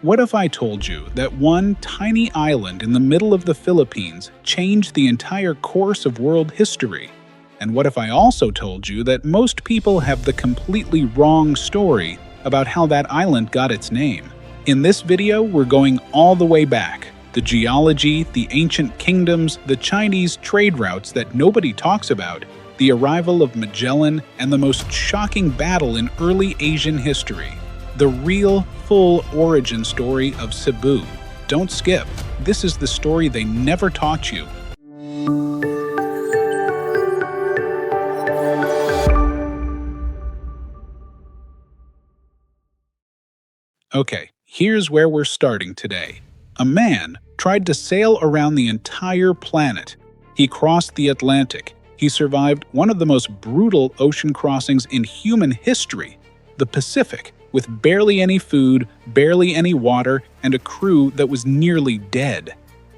What if I told you that one tiny island in the middle of the Philippines changed the entire course of world history? And what if I also told you that most people have the completely wrong story about how that island got its name? In this video, we're going all the way back. The geology, the ancient kingdoms, the Chinese trade routes that nobody talks about, the arrival of Magellan, and the most shocking battle in early Asian history. The real, full origin story of Cebu. Don't skip. This is the story they never taught you. Okay, here's where we're starting today. A man tried to sail around the entire planet. He crossed the Atlantic. He survived one of the most brutal ocean crossings in human history, the Pacific, with barely any food, barely any water, and a crew that was nearly dead.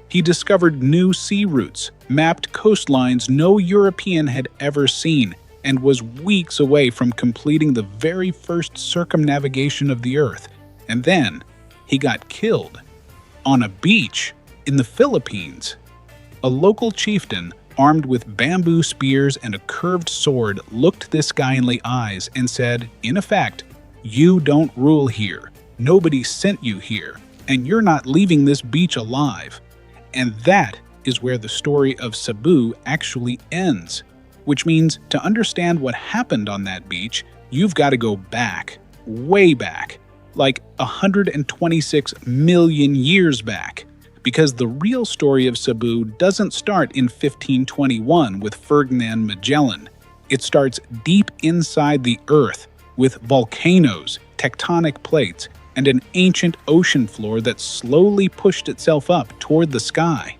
He discovered new sea routes, mapped coastlines no European had ever seen, and was weeks away from completing the very first circumnavigation of the Earth. And then, he got killed. On a beach in the Philippines. A local chieftain, armed with bamboo spears and a curved sword, looked this guy in the eyes and said, in effect, "You don't rule here. Nobody sent you here, and you're not leaving this beach alive." And that is where the story of Cebu actually ends. Which means to understand what happened on that beach, you've got to go back, way back, like 126 million years back. Because the real story of Cebu doesn't start in 1521 with Ferdinand Magellan. It starts deep inside the Earth, with volcanoes, tectonic plates, and an ancient ocean floor that slowly pushed itself up toward the sky.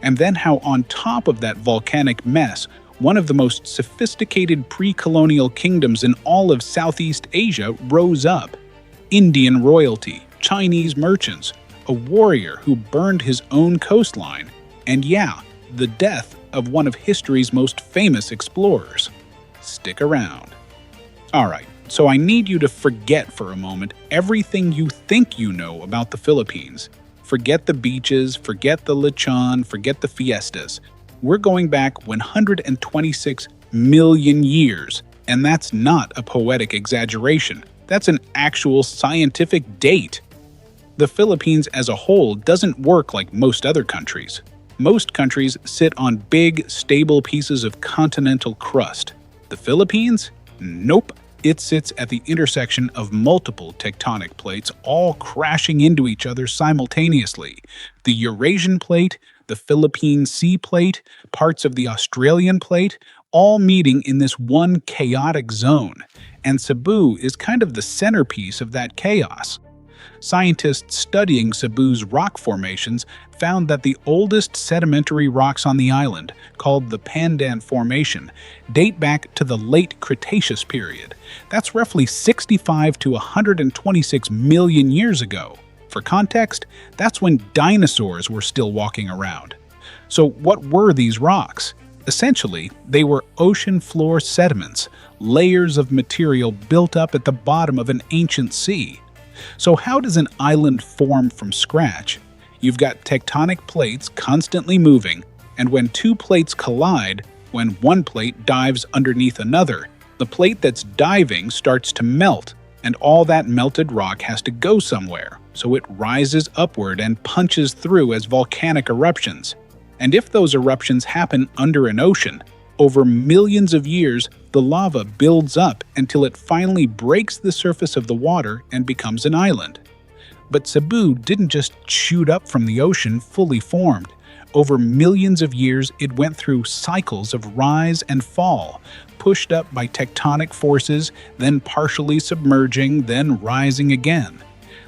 And then how on top of that volcanic mess, one of the most sophisticated pre-colonial kingdoms in all of Southeast Asia rose up. Indian royalty, Chinese merchants, a warrior who burned his own coastline, and yeah, the death of one of history's most famous explorers. Stick around. Alright, so I need you to forget for a moment everything you think you know about the Philippines. Forget the beaches, forget the lechon, forget the fiestas. We're going back 126 million years, and that's not a poetic exaggeration. That's an actual scientific date. The Philippines as a whole doesn't work like most other countries. Most countries sit on big, stable pieces of continental crust. The Philippines? Nope. It sits at the intersection of multiple tectonic plates, all crashing into each other simultaneously. The Eurasian plate, the Philippine Sea plate, parts of the Australian plate, all meeting in this one chaotic zone. And Cebu is kind of the centerpiece of that chaos. Scientists studying Cebu's rock formations found that the oldest sedimentary rocks on the island, called the Pandan Formation, date back to the late Cretaceous period. That's roughly 65 to 126 million years ago. For context, that's when dinosaurs were still walking around. So what were these rocks? Essentially, they were ocean floor sediments, layers of material built up at the bottom of an ancient sea. So how does an island form from scratch? You've got tectonic plates constantly moving, and when two plates collide, when one plate dives underneath another, the plate that's diving starts to melt, and all that melted rock has to go somewhere, so it rises upward and punches through as volcanic eruptions. And if those eruptions happen under an ocean, over millions of years, the lava builds up until it finally breaks the surface of the water and becomes an island. But Cebu didn't just shoot up from the ocean fully formed. Over millions of years, it went through cycles of rise and fall, pushed up by tectonic forces, then partially submerging, then rising again.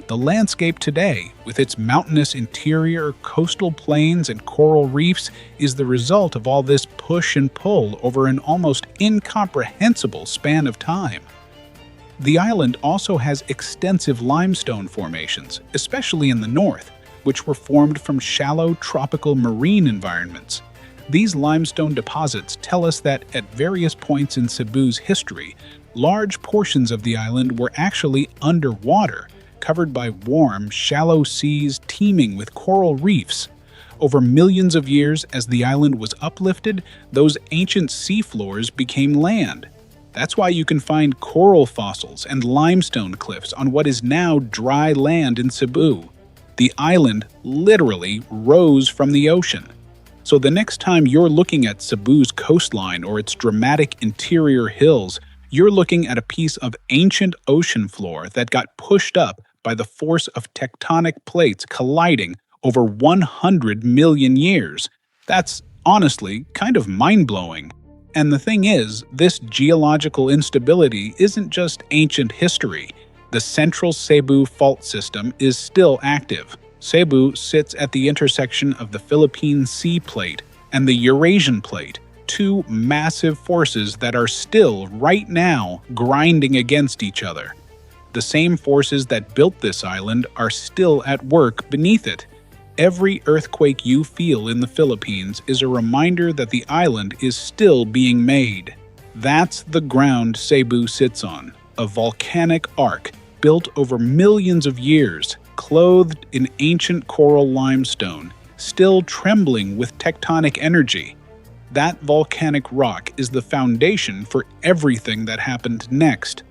The landscape today, with its mountainous interior, coastal plains, and coral reefs, is the result of all this push and pull over an almost incomprehensible span of time. The island also has extensive limestone formations, especially in the north, which were formed from shallow tropical marine environments. These limestone deposits tell us that at various points in Cebu's history, large portions of the island were actually underwater, covered by warm, shallow seas teeming with coral reefs. Over millions of years, as the island was uplifted, those ancient seafloors became land. That's why you can find coral fossils and limestone cliffs on what is now dry land in Cebu. The island literally rose from the ocean. So the next time you're looking at Cebu's coastline or its dramatic interior hills, you're looking at a piece of ancient ocean floor that got pushed up by the force of tectonic plates colliding over 100 million years. That's honestly kind of mind-blowing. And the thing is, this geological instability isn't just ancient history. The central Cebu fault system is still active. Cebu sits at the intersection of the Philippine Sea Plate and the Eurasian Plate, two massive forces that are still, right now, grinding against each other. The same forces that built this island are still at work beneath it. Every earthquake you feel in the Philippines is a reminder that the island is still being made. That's the ground Cebu sits on, a volcanic arc built over millions of years, clothed in ancient coral limestone, still trembling with tectonic energy. That volcanic rock is the foundation for everything that happened next.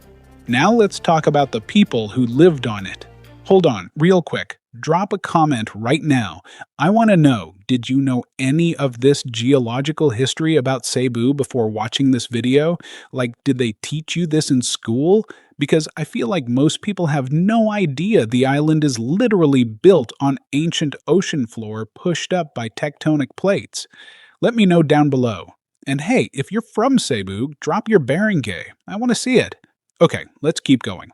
Now let's talk about the people who lived on it. Hold on, real quick. Drop a comment right now. I want to know, did you know any of this geological history about Cebu before watching this video? Like, did they teach you this in school? Because I feel like most people have no idea the island is literally built on ancient ocean floor pushed up by tectonic plates. Let me know down below. And hey, if you're from Cebu, drop your barangay. I want to see it. Okay, let's keep going.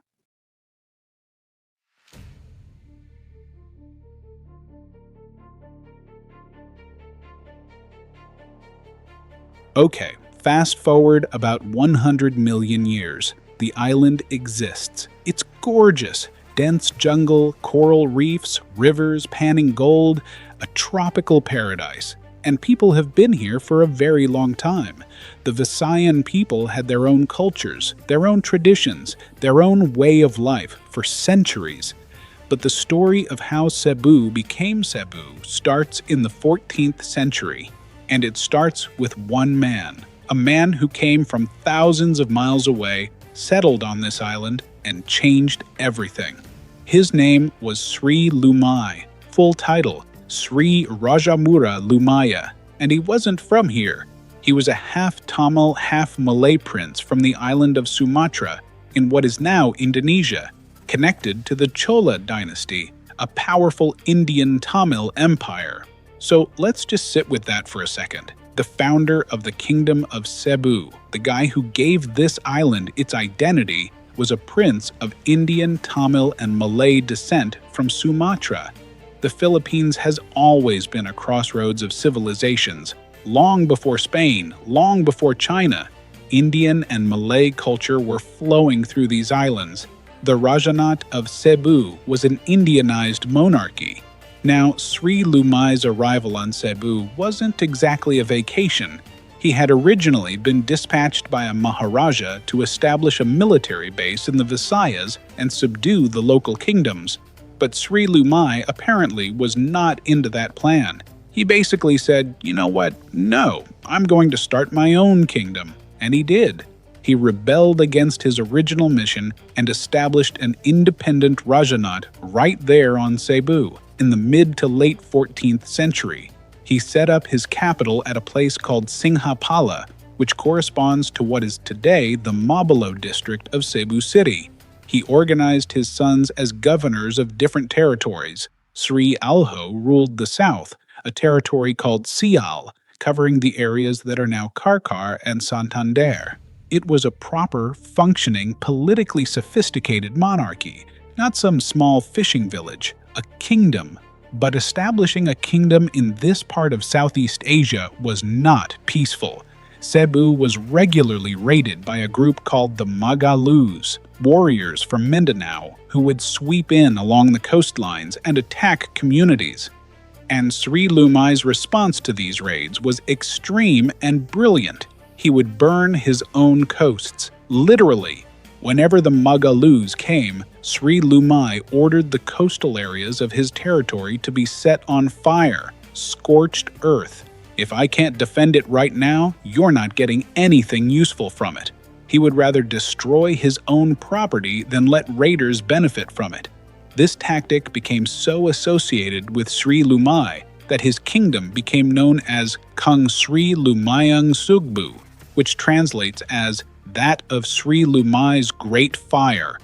Okay, fast forward about 100 million years. The island exists. It's gorgeous. Dense jungle, coral reefs, rivers panning gold, a tropical paradise. And people have been here for a very long time. The Visayan people had their own cultures, their own traditions, their own way of life for centuries. But the story of how Cebu became Cebu starts in the 14th century. And it starts with one man, a man who came from thousands of miles away, settled on this island, and changed everything. His name was Sri Lumai, full title, Sri Rajamura Lumaya, and he wasn't from here. He was a half-Tamil, half-Malay prince from the island of Sumatra, in what is now Indonesia, connected to the Chola dynasty, a powerful Indian Tamil empire. So let's just sit with that for a second. The founder of the Kingdom of Cebu, the guy who gave this island its identity, was a prince of Indian, Tamil, and Malay descent from Sumatra. The Philippines has always been a crossroads of civilizations. Long before Spain, long before China, Indian and Malay culture were flowing through these islands. The Rajahnate of Cebu was an Indianized monarchy. Now, Sri Lumai's arrival on Cebu wasn't exactly a vacation. He had originally been dispatched by a Maharaja to establish a military base in the Visayas and subdue the local kingdoms. But Sri Lumai apparently was not into that plan. He basically said, you know what, no, I'm going to start my own kingdom. And he did. He rebelled against his original mission and established an independent Rajahnate right there on Cebu. In the mid to late 14th century, he set up his capital at a place called Singhapala, which corresponds to what is today the Mabalo district of Cebu City. He organized his sons as governors of different territories. Sri Alho ruled the south, a territory called Sial, covering the areas that are now Karkar and Santander. It was a proper, functioning, politically sophisticated monarchy, not some small fishing village. A kingdom. But establishing a kingdom in this part of Southeast Asia was not peaceful. Cebu was regularly raided by a group called the Magalus, warriors from Mindanao who would sweep in along the coastlines and attack communities. And Sri Lumai's response to these raids was extreme and brilliant. He would burn his own coasts, literally. Whenever the Magalus came, Sri Lumai ordered the coastal areas of his territory to be set on fire, scorched earth. If I can't defend it right now, you're not getting anything useful from it. He would rather destroy his own property than let raiders benefit from it. This tactic became so associated with Sri Lumai that his kingdom became known as Kung Sri Lumayang Sugbu, which translates as that of Sri Lumai's Great Fire.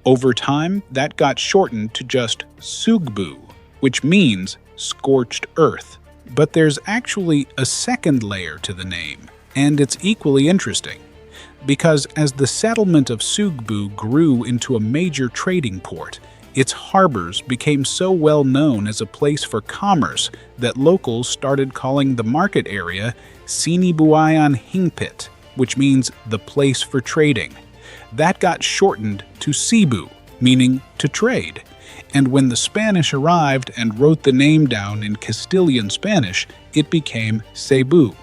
Over time, that got shortened to just Sugbu, which means scorched earth. But there's actually a second layer to the name, and it's equally interesting. Because as the settlement of Sugbu grew into a major trading port, its harbors became so well known as a place for commerce that locals started calling the market area Sinibuayan Hingpit, which means the place for trading. That got shortened to Cebu, meaning to trade. And when the Spanish arrived and wrote the name down in Castilian Spanish, it became Cebu.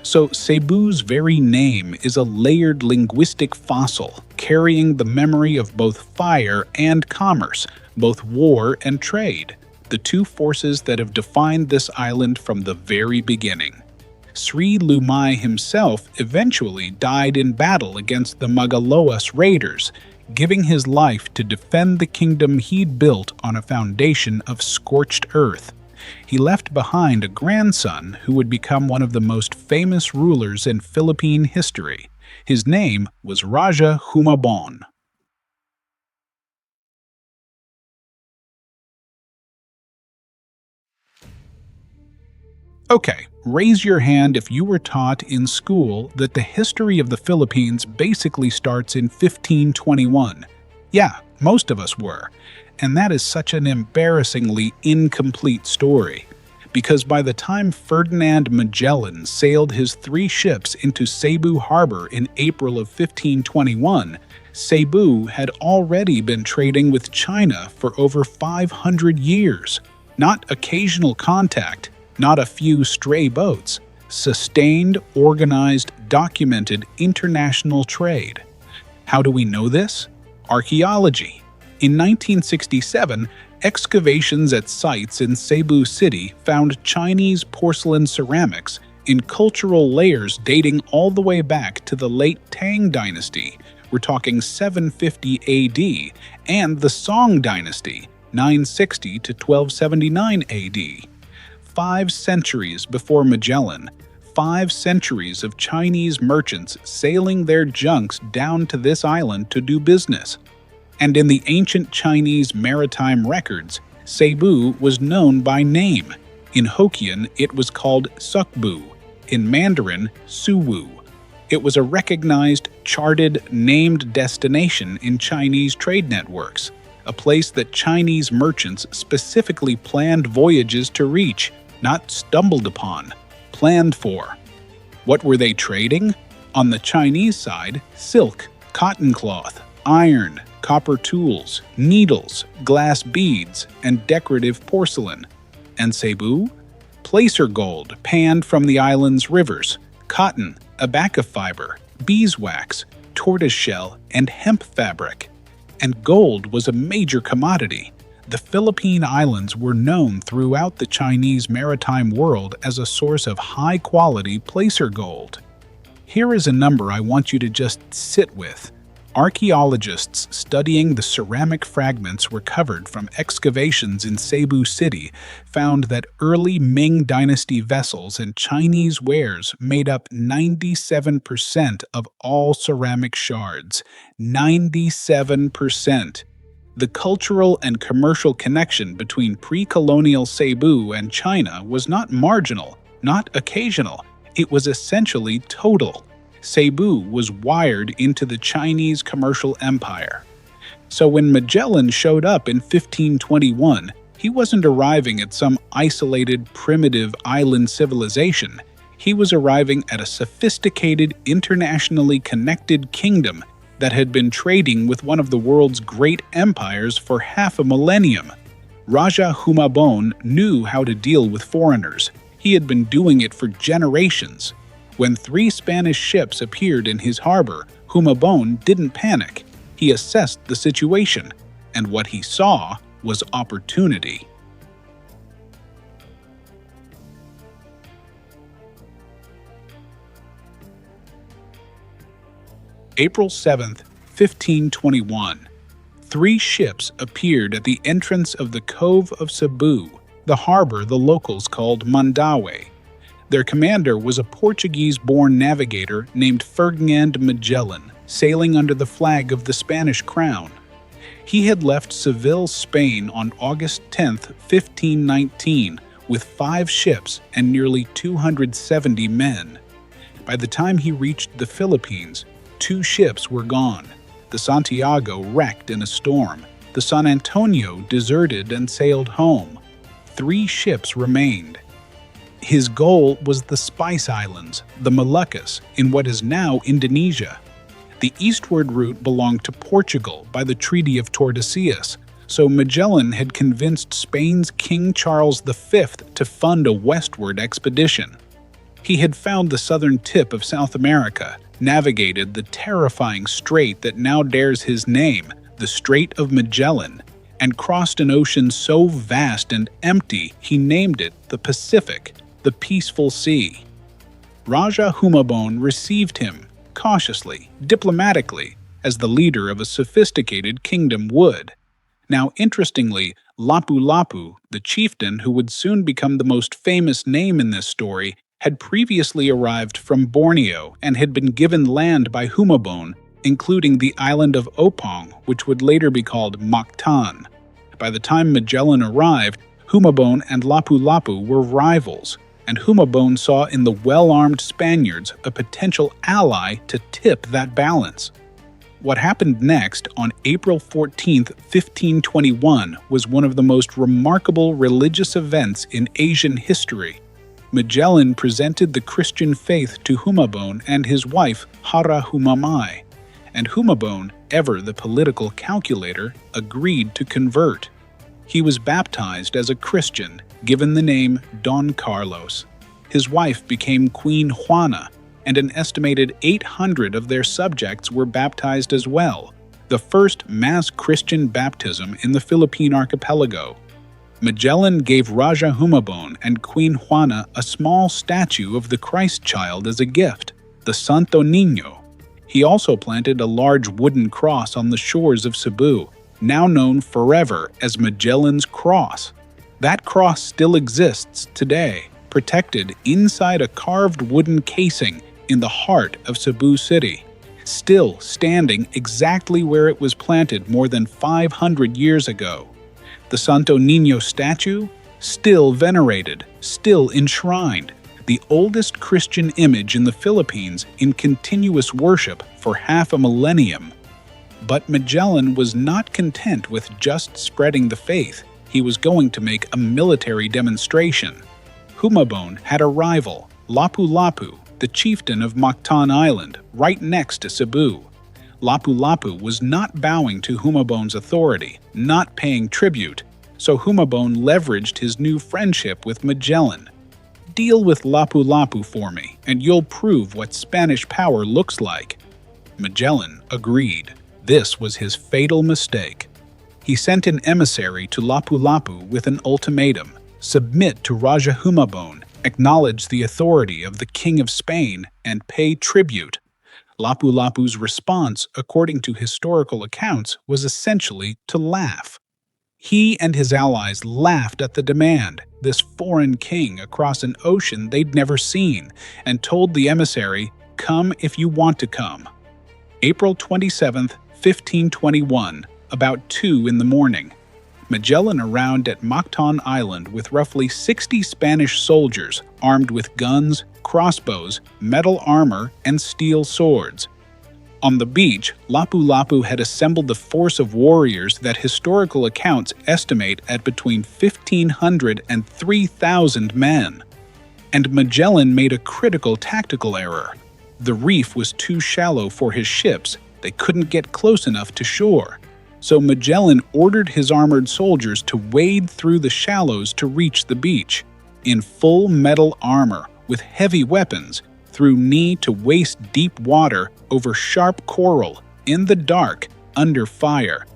So Cebu's very name is a layered linguistic fossil, carrying the memory of both fire and commerce, both war and trade, the two forces that have defined this island from the very beginning. Sri Lumai himself eventually died in battle against the Magallaos raiders, giving his life to defend the kingdom he'd built on a foundation of scorched earth. He left behind a grandson who would become one of the most famous rulers in Philippine history. His name was Raja Humabon. Okay, raise your hand if you were taught in school that the history of the Philippines basically starts in 1521. Yeah, most of us were. And that is such an embarrassingly incomplete story. Because by the time Ferdinand Magellan sailed his 3 ships into Cebu Harbor in April of 1521, Cebu had already been trading with China for over 500 years. Not occasional contact, not a few stray boats. Sustained, organized, documented international trade. How do we know this? Archaeology. In 1967, excavations at sites in Cebu City found Chinese porcelain ceramics in cultural layers dating all the way back to the late Tang Dynasty, we're talking 750 AD, and the Song Dynasty, 960 to 1279 AD. 5 centuries before Magellan, 5 centuries of Chinese merchants sailing their junks down to this island to do business. And in the ancient Chinese maritime records, Cebu was known by name. In Hokkien, it was called Sukbu. In Mandarin, Suwu. It was a recognized, charted, named destination in Chinese trade networks, a place that Chinese merchants specifically planned voyages to reach, not stumbled upon, planned for. What were they trading? On the Chinese side, silk, cotton cloth, iron, copper tools, needles, glass beads, and decorative porcelain. And Cebu? Placer gold panned from the island's rivers, cotton, abaca fiber, beeswax, tortoiseshell, and hemp fabric. And gold was a major commodity. The Philippine Islands were known throughout the Chinese maritime world as a source of high-quality placer gold. Here is a number I want you to just sit with. Archaeologists studying the ceramic fragments recovered from excavations in Cebu City found that early Ming Dynasty vessels and Chinese wares made up 97% of all ceramic shards. 97%! The cultural and commercial connection between pre-colonial Cebu and China was not marginal, not occasional. It was essentially total. Cebu was wired into the Chinese commercial empire. So when Magellan showed up in 1521, he wasn't arriving at some isolated, primitive island civilization. He was arriving at a sophisticated, internationally connected kingdom that had been trading with one of the world's great empires for half a millennium. Raja Humabon knew how to deal with foreigners. He had been doing it for generations. When 3 Spanish ships appeared in his harbor, Humabon didn't panic. He assessed the situation. and what he saw was opportunity. April 7th, 1521. 3 ships appeared at the entrance of the Cove of Cebu, the harbor the locals called Mandaue. Their commander was a Portuguese-born navigator named Ferdinand Magellan, sailing under the flag of the Spanish crown. He had left Seville, Spain on August 10, 1519, with 5 ships and nearly 270 men. By the time he reached the Philippines, 2 ships were gone. The Santiago wrecked in a storm. The San Antonio deserted and sailed home. 3 ships remained. His goal was the Spice Islands, the Moluccas, in what is now Indonesia. The eastward route belonged to Portugal by the Treaty of Tordesillas, so Magellan had convinced Spain's King Charles V to fund a westward expedition. He had found the southern tip of South America, navigated the terrifying strait that now bears his name, the Strait of Magellan, and crossed an ocean so vast and empty he named it the Pacific, the Peaceful Sea. Raja Humabon received him, cautiously, diplomatically, as the leader of a sophisticated kingdom would. Now, interestingly, Lapu-Lapu, the chieftain who would soon become the most famous name in this story, had previously arrived from Borneo and had been given land by Humabon, including the island of Opong, which would later be called Mactan. By the time Magellan arrived, Humabon and Lapu-Lapu were rivals, and Humabon saw in the well-armed Spaniards a potential ally to tip that balance. What happened next, on April 14, 1521, was one of the most remarkable religious events in Asian history. Magellan presented the Christian faith to Humabon and his wife Hara Humamai, and Humabon, ever the political calculator, agreed to convert. He was baptized as a Christian, given the name Don Carlos. His wife became Queen Juana, and an estimated 800 of their subjects were baptized as well, the first mass Christian baptism in the Philippine archipelago. Magellan gave Raja Humabon and Queen Juana a small statue of the Christ child as a gift, the Santo Niño. He also planted a large wooden cross on the shores of Cebu, now known forever as Magellan's Cross. That cross still exists today, protected inside a carved wooden casing in the heart of Cebu City, still standing exactly where it was planted more than 500 years ago. The Santo Niño statue? Still venerated, still enshrined, the oldest Christian image in the Philippines in continuous worship for half a millennium. But Magellan was not content with just spreading the faith. He was going to make a military demonstration. Humabon had a rival, Lapu-Lapu, the chieftain of Mactan Island, right next to Cebu. Lapu-Lapu was not bowing to Humabon's authority, not paying tribute, so Humabon leveraged his new friendship with Magellan. "Deal with Lapu-Lapu for me, and you'll prove what Spanish power looks like." Magellan agreed. This was his fatal mistake. He sent an emissary to Lapu-Lapu with an ultimatum: submit to Raja Humabon, acknowledge the authority of the King of Spain, and pay tribute. Lapu-Lapu's response, according to historical accounts, was essentially to laugh. He and his allies laughed at the demand, this foreign king across an ocean they'd never seen, and told the emissary, "Come if you want to come." April 27, 1521, about 2 in the morning. Magellan arrived at Mactan Island with roughly 60 Spanish soldiers armed with guns, crossbows, metal armor, and steel swords. On the beach, Lapu-Lapu had assembled the force of warriors that historical accounts estimate at between 1,500 and 3,000 men. And Magellan made a critical tactical error. The reef was too shallow for his ships. They couldn't get close enough to shore. So Magellan ordered his armored soldiers to wade through the shallows to reach the beach, in full metal armor, with heavy weapons, through knee to waist deep water, over sharp coral, in the dark, under fire.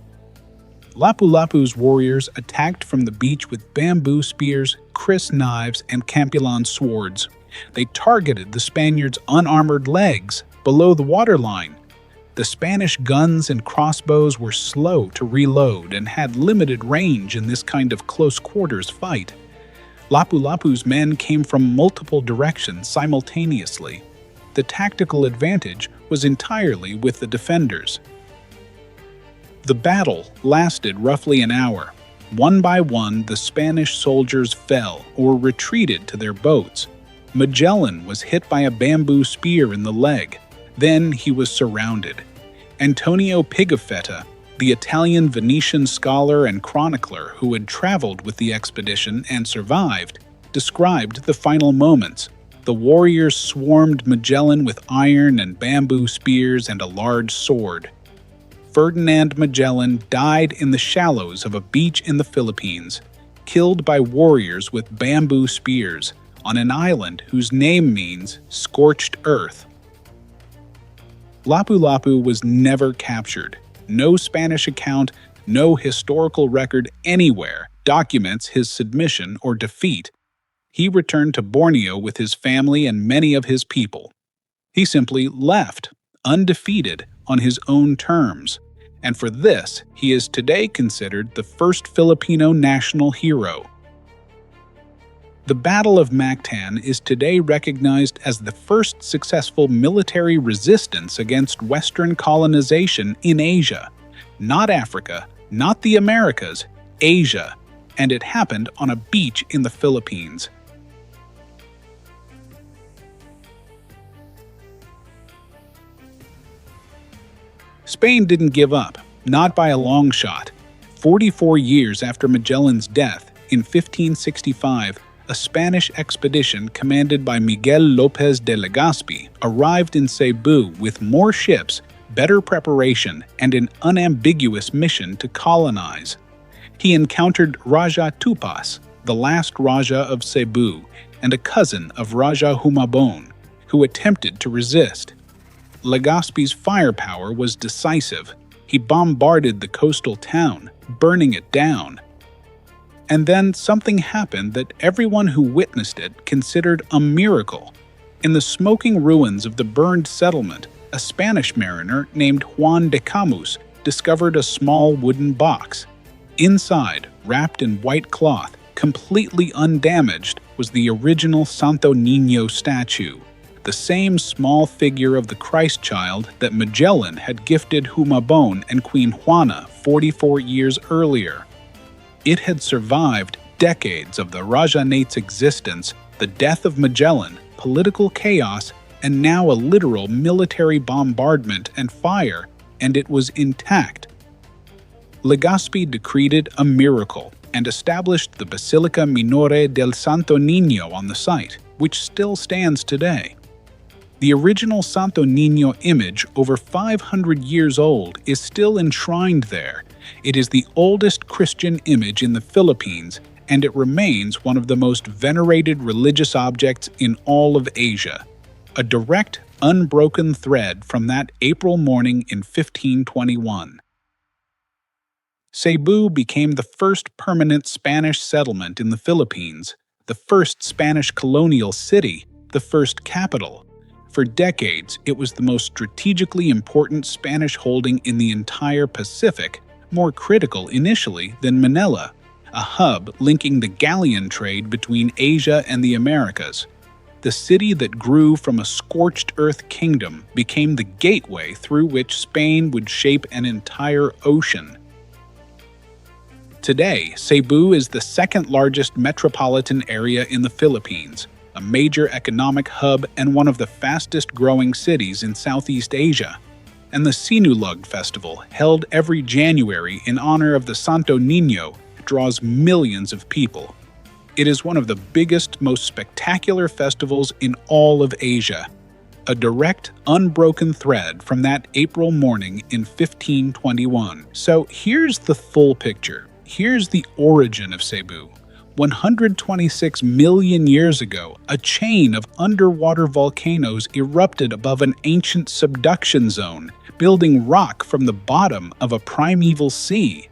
Lapu-Lapu's warriors attacked from the beach with bamboo spears, kris knives, and campilan swords. They targeted the Spaniards' unarmored legs below the waterline. The Spanish guns and crossbows were slow to reload and had limited range in this kind of close-quarters fight. Lapu-Lapu's men came from multiple directions simultaneously. The tactical advantage was entirely with the defenders. The battle lasted roughly an hour. One by one, the Spanish soldiers fell or retreated to their boats. Magellan was hit by a bamboo spear in the leg. Then he was surrounded. Antonio Pigafetta, the Italian Venetian scholar and chronicler who had traveled with the expedition and survived, described the final moments. The warriors swarmed Magellan with iron and bamboo spears and a large sword. Ferdinand Magellan died in the shallows of a beach in the Philippines, killed by warriors with bamboo spears on an island whose name means scorched earth. Lapu-Lapu was never captured. No Spanish account, no historical record anywhere documents his submission or defeat. He returned to Borneo with his family and many of his people. He simply left, undefeated, on his own terms, and for this he is today considered the first Filipino national hero. The Battle of Mactan is today recognized as the first successful military resistance against Western colonization in Asia. Not Africa, not the Americas, Asia, and it happened on a beach in the Philippines. Spain didn't give up, not by a long shot. 44 years after Magellan's death, in 1565, a Spanish expedition commanded by Miguel López de Legazpi arrived in Cebu with more ships, better preparation, and an unambiguous mission to colonize. He encountered Raja Tupas, the last Raja of Cebu, and a cousin of Raja Humabon, who attempted to resist. Legazpi's firepower was decisive. He bombarded the coastal town, burning it down. And then something happened that everyone who witnessed it considered a miracle. In the smoking ruins of the burned settlement, a Spanish mariner named Juan de Camus discovered a small wooden box. Inside, wrapped in white cloth, completely undamaged, was the original Santo Niño statue, the same small figure of the Christ child that Magellan had gifted Humabon and Queen Juana 44 years earlier. It had survived decades of the Rajahnate's existence, the death of Magellan, political chaos, and now a literal military bombardment and fire, and it was intact. Legazpi decreed a miracle and established the Basilica Minore del Santo Niño on the site, which still stands today. The original Santo Niño image, over 500 years old, is still enshrined there. It is the oldest Christian image in the Philippines, and it remains one of the most venerated religious objects in all of Asia. A direct, unbroken thread from that April morning in 1521. Cebu became the first permanent Spanish settlement in the Philippines, the first Spanish colonial city, the first capital. For decades, it was the most strategically important Spanish holding in the entire Pacific, more critical initially than Manila, a hub linking the galleon trade between Asia and the Americas. The city that grew from a scorched earth kingdom became the gateway through which Spain would shape an entire ocean. Today, Cebu is the second largest metropolitan area in the Philippines, a major economic hub and one of the fastest-growing cities in Southeast Asia. And the Sinulog Festival, held every January in honor of the Santo Niño, draws millions of people. It is one of the biggest, most spectacular festivals in all of Asia. A direct, unbroken thread from that April morning in 1521. So here's the full picture. Here's the origin of Cebu. 126 million years ago, a chain of underwater volcanoes erupted above an ancient subduction zone, building rock from the bottom of a primeval sea.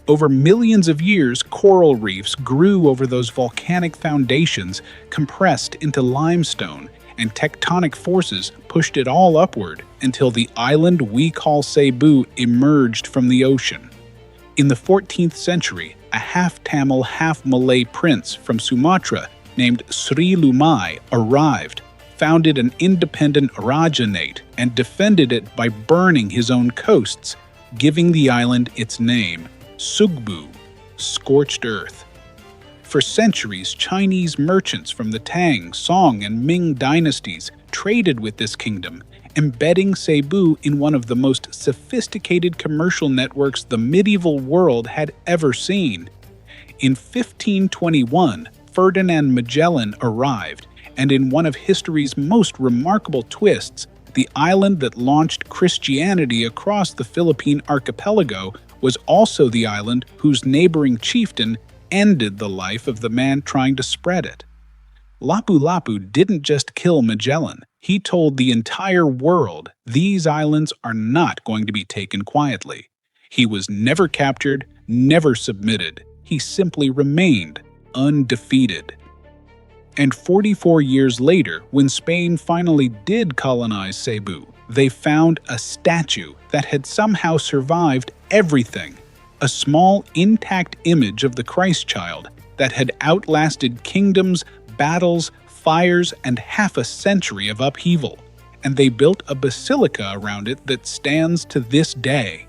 Over millions of years, coral reefs grew over those volcanic foundations compressed into limestone, and tectonic forces pushed it all upward until the island we call Cebu emerged from the ocean. In the 14th century, a half-Tamil, half-Malay prince from Sumatra named Sri Lumai arrived, founded an independent Rajahnate, and defended it by burning his own coasts, giving the island its name, Cebu, scorched earth. For centuries, Chinese merchants from the Tang, Song, and Ming dynasties traded with this kingdom, embedding Cebu in one of the most sophisticated commercial networks the medieval world had ever seen. In 1521, Ferdinand Magellan arrived, and in one of history's most remarkable twists, the island that launched Christianity across the Philippine archipelago was also the island whose neighboring chieftain ended the life of the man trying to spread it. Lapu-Lapu didn't just kill Magellan. He told the entire world these islands are not going to be taken quietly. He was never captured, never submitted. He simply remained undefeated. And 44 years later, when Spain finally did colonize Cebu, they found a statue that had somehow survived everything. A small, intact image of the Christ child that had outlasted kingdoms, battles, fires, and half a century of upheaval. And they built a basilica around it that stands to this day.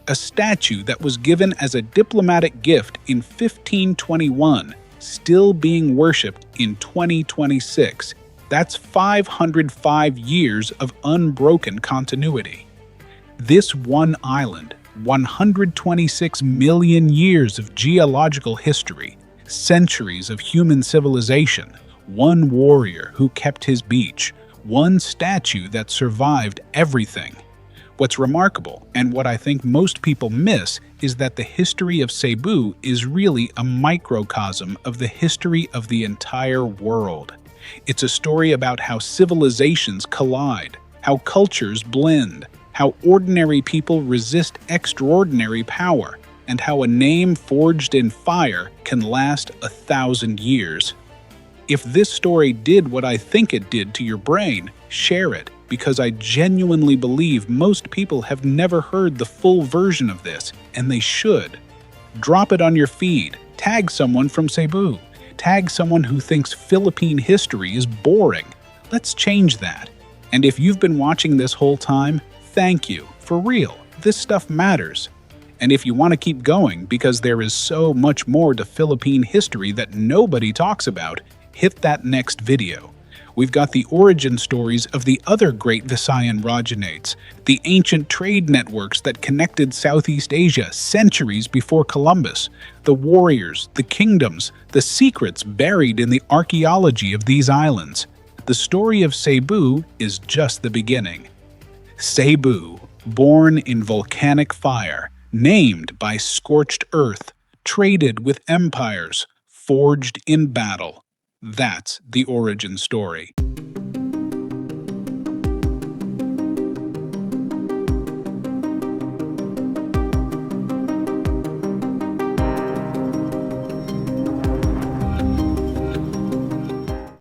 A statue that was given as a diplomatic gift in 1521, still being worshipped in 2026. That's 505 years of unbroken continuity. This one island, 126 million years of geological history, centuries of human civilization, one warrior who kept his beach, one statue that survived everything. What's remarkable, and what I think most people miss, is that the history of Cebu is really a microcosm of the history of the entire world. It's a story about how civilizations collide, how cultures blend, how ordinary people resist extraordinary power, and how a name forged in fire can last 1,000 years. If this story did what I think it did to your brain, share it, because I genuinely believe most people have never heard the full version of this, and they should. Drop it on your feed, tag someone from Cebu, tag someone who thinks Philippine history is boring. Let's change that. And if you've been watching this whole time, thank you, for real. This stuff matters. And if you want to keep going, because there is so much more to Philippine history that nobody talks about, hit that next video. We've got the origin stories of the other great Visayan Rajahnates, the ancient trade networks that connected Southeast Asia centuries before Columbus, the warriors, the kingdoms, the secrets buried in the archaeology of these islands. The story of Cebu is just the beginning. Cebu, born in volcanic fire, named by scorched earth, traded with empires, forged in battle. That's the origin story.